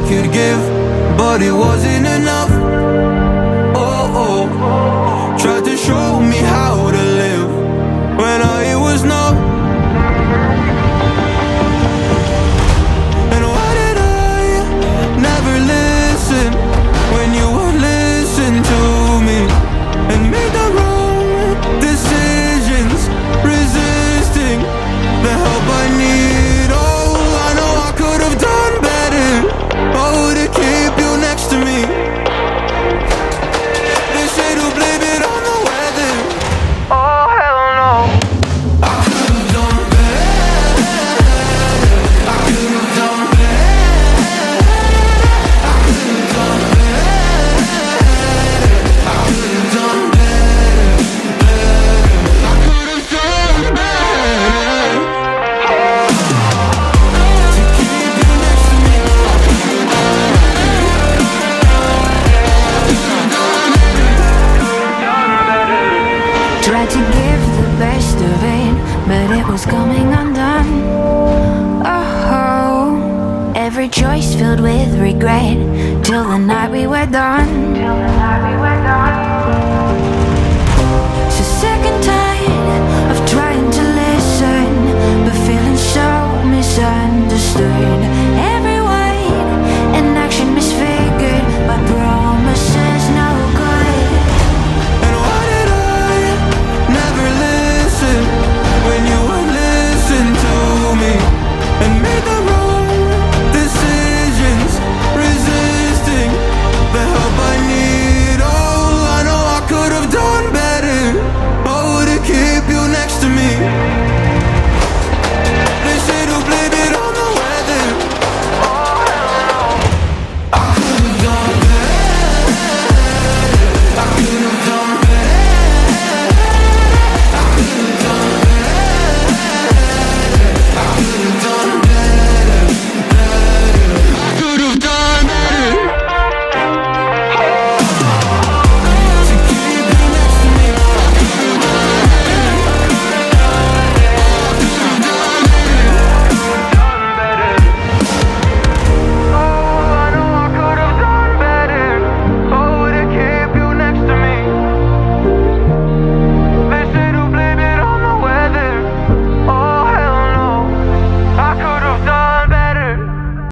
could give, but it wasn't enough. Oh, oh, tried to show me how to live when all it was no. And why did I never listen when you would listen to me and make the wrong decisions, resisting the help I need? Oh, I know I could have done better. Oh, to keep you next to me. They say to blame it on the weather. Oh, hell no. I could have done better. I could have done better. I could have done better. I could have done better. I could have done better. To keep you next to me. Tried to give the best of it, but it was coming undone. Oh, every choice filled with regret till the night we were done.